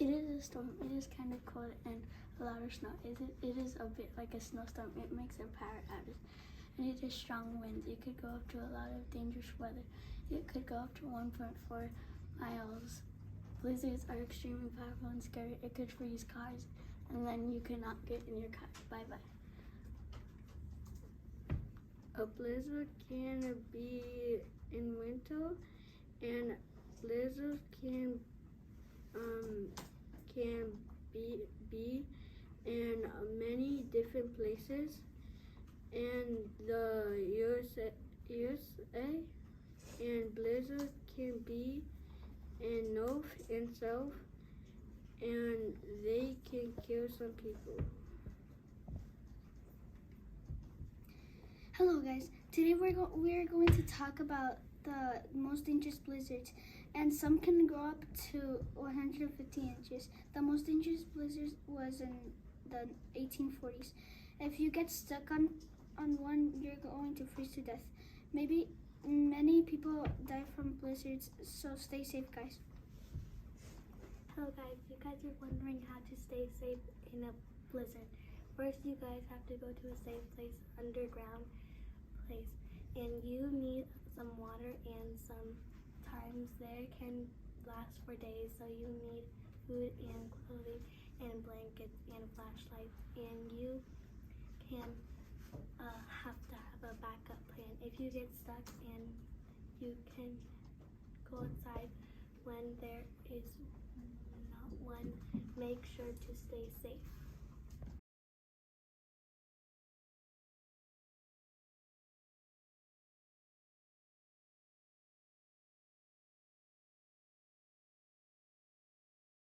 It is a storm. It is kind of cold and a lot of snow. It is a bit like a snowstorm. It makes a power outage. And it is strong winds. It could go up to a lot of dangerous weather. It could go up to 1.4 miles. Blizzards are extremely powerful and scary. It could freeze cars, and then you could not get in your car. Bye-bye. A blizzard can be in winter, and blizzards can be in many different places in the USA, and blizzards can be in north and south, and they can kill some people. Hello guys, today we're going to talk about the most dangerous blizzards, and some can grow up to 150 inches. The most dangerous blizzard was in the 1840s. If you get stuck on one, you're going to freeze to death. Many people die from blizzards, so stay safe guys. Hello guys, you guys are wondering how to stay safe in a blizzard. First, you guys have to go to a safe place, underground place, and you need some water, and sometimes there can last for days, so you need food and clothing and blankets and flashlights, and you can have to have a backup plan. If you get stuck, and you can go outside when there is not one, make sure to stay safe.